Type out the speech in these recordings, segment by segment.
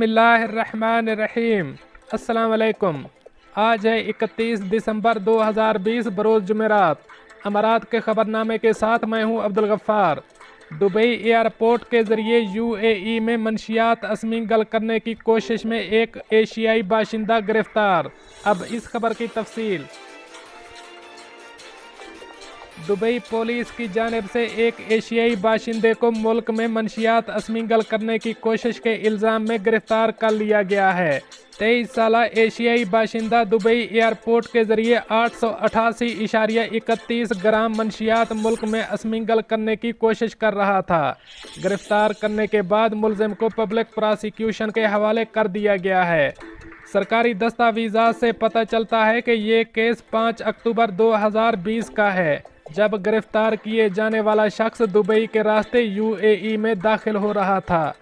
बिस्मिल्लाहिर्रहमानिर्रहीम। अस्सलाम वालेकुम। आज है 31 दिसंबर 2020 बरोज़ जुमेरात। अमारात के ख़बरनामे के साथ मैं हूं अब्दुल गफ्फार। दुबई एयरपोर्ट के ज़रिए यूएई में मंशियात स्मगल करने की कोशिश में एक एशियाई बाशिंदा गिरफ़्तार। अब इस खबर की तफसील। दुबई पुलिस की जानिब से एक एशियाई बाशिंदे को मुल्क में मंशियात स्मगल करने की कोशिश के इल्ज़ाम में गिरफ्तार कर लिया गया है। 23 साल एशियाई बाशिंदा दुबई एयरपोर्ट के ज़रिए 888.31 ग्राम मंशियात मुल्क में स्मगल करने की कोशिश कर रहा था। गिरफ्तार करने के बाद मुलजिम को पब्लिक प्रोसिक्यूशन के हवाले कर दिया गया है। सरकारी दस्तावेज़ात से पता चलता है कि ये केस 5 अक्टूबर 2020 का है, जब गिरफ्तार किए जाने वाला शख्स दुबई के रास्ते यूएई में दाखिल हो रहा था।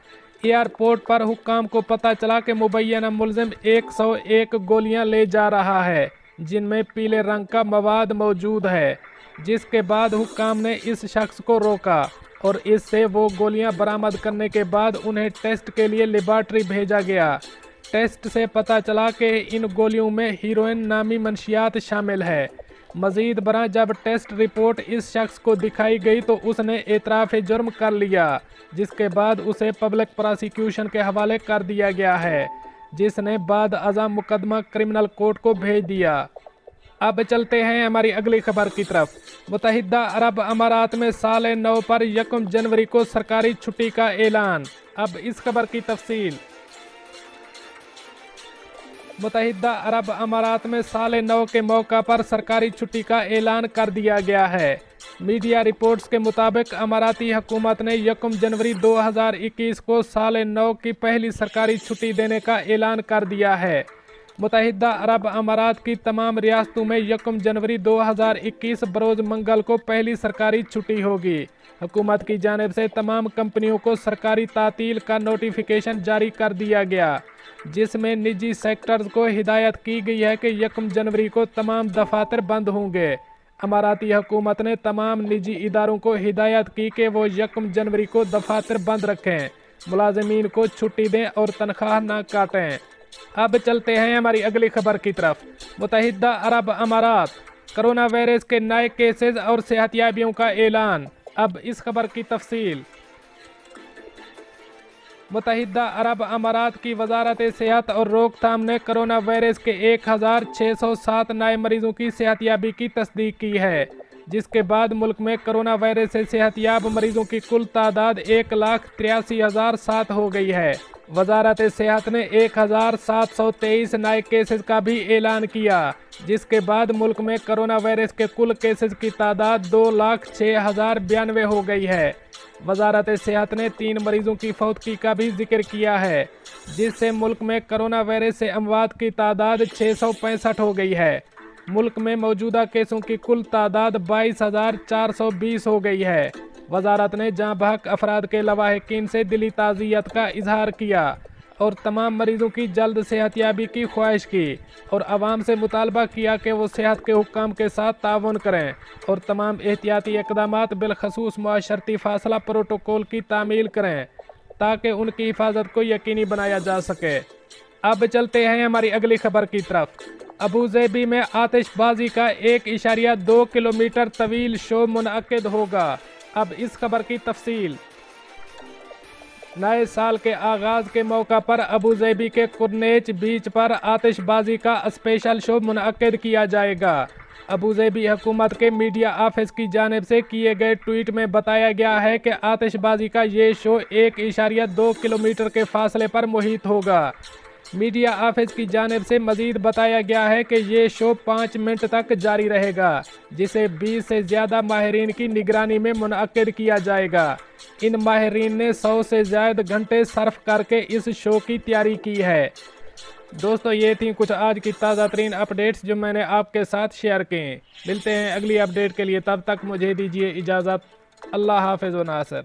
एयरपोर्ट पर हुक्काम को पता चला कि मुबैना मुलजिम 101 गोलियां ले जा रहा है, जिनमें पीले रंग का मवाद मौजूद है, जिसके बाद हुक्काम ने इस शख्स को रोका और इससे वो गोलियां बरामद करने के बाद उन्हें टेस्ट के लिए लेबॉर्ट्री भेजा गया। टेस्ट से पता चला कि इन गोलियों में हीरोइन नामी मंशियात शामिल है। मज़ीद बरा जब टेस्ट रिपोर्ट इस शख्स को दिखाई गई तो उसने एतराफ़ जुर्म कर लिया, जिसके बाद उसे पब्लिक प्रोसिक्यूशन के हवाले कर दिया गया है, जिसने बाद अज़ा मुकदमा क्रिमिनल कोर्ट को भेज दिया। अब चलते हैं हमारी अगली खबर की तरफ। मुत्तहिदा अरब अमारात में साल नौ पर 1 जनवरी को सरकारी छुट्टी का ऐलान। अब इस खबर की तफसील। मुत्तहिदा अरब अमारात में साल नौ के मौका पर सरकारी छुट्टी का ऐलान कर दिया गया है। मीडिया रिपोर्ट्स के मुताबिक अमाराती हुकूमत ने 1 जनवरी 2021 को साल नौ की पहली सरकारी छुट्टी देने का ऐलान कर दिया है। मुत्तहिदा अरब अमारात की तमाम रियासतों में 1 जनवरी 2021 बरोज़ मंगल को पहली सरकारी छुट्टी होगी। हुकूमत की जानिब से तमाम कंपनियों को सरकारी तातील का नोटिफिकेशन जारी कर दिया गया, जिसमें निजी सेक्टर्स को हिदायत की गई है कि 1 जनवरी को तमाम दफातर बंद होंगे। अमाराती हुकूमत ने तमाम निजी इदारों को हिदायत की कि वो 1 जनवरी को दफातर बंद रखें, मुलाजमीन को छुट्टी दें और तनख्वाह न काटें। अब चलते हैं हमारी अगली खबर की तरफ। मुत्तहिदा अरब अमारात, कोरोना वायरस के नए केसेस और सेहतियाबियों का ऐलान। अब इस खबर की तफसील। मुत्तहिदा अरब अमारात की वजारत सेहत और रोकथाम ने कोरोना वायरस के 1607 नए मरीजों की सेहतियाबी की तस्दीक की है, जिसके बाद मुल्क में कोरोना वायरस से सेहतियाब मरीजों की कुल तादाद 1,83,007 हो गई है। वजारत सेहत ने 1,723 नए केसेस का भी ऐलान किया, जिसके बाद मुल्क में कोरोना वायरस के कुल केसेस की तादाद 2,06,092 हो गई है। वजारत सेहत ने 3 मरीजों की फौतगी का भी जिक्र किया है, जिससे मुल्क में कोरोना वायरस से अमवात की तादाद 665 हो गई है। मुल्क में मौजूदा केसों की कुल तादाद 22,420 हो गई है। वजारत ने जाँ बहक अफराद के लवाहिकीन से दिली ताज़ियत का इजहार किया और तमाम मरीजों की जल्द सेहतियाबी की ख्वाहिश की और आवाम से मुतालबा किया कि वो सेहत के हुक्काम के साथ ताउन करें और तमाम एहतियाती इक़दामात बिलखसूस मुआशरती फासला प्रोटोकॉल की तामील करें, ताकि उनकी हिफाजत को यकीनी बनाया जा सके। अब चलते हैं हमारी अगली खबर की तरफ। अबूज़ेबी में आतिशबाजी का 1.2 किलोमीटर तवील शो मुनअक्किद होगा। अब इस खबर की तफसील। नए साल के आगाज़ के मौका पर अबूज़ेबी के कुरनेच बीच पर आतिशबाजी का स्पेशल शो मुनअक्किद किया जाएगा। अबूज़ेबी हुकूमत के मीडिया ऑफिस की जानिब से किए गए ट्वीट में बताया गया है कि आतिशबाजी का ये शो 1.2 किलोमीटर के फासले पर मुहित होगा। मीडिया ऑफिस की जानिब से मज़ीद बताया गया है कि ये शो 5 मिनट तक जारी रहेगा, जिसे 20 से ज़्यादा माहिरीन की निगरानी में मुनअक्किद किया जाएगा। इन माहिरीन ने 100 से ज़्यादा घंटे सर्फ करके इस शो की तैयारी की है। दोस्तों, ये थी कुछ आज की ताज़ा तरीन अपडेट्स जो मैंने आपके साथ शेयर किए। मिलते हैं अगली अपडेट के लिए, तब तक मुझे दीजिए इजाज़त। अल्लाह हाफ़िज़ व नासिर।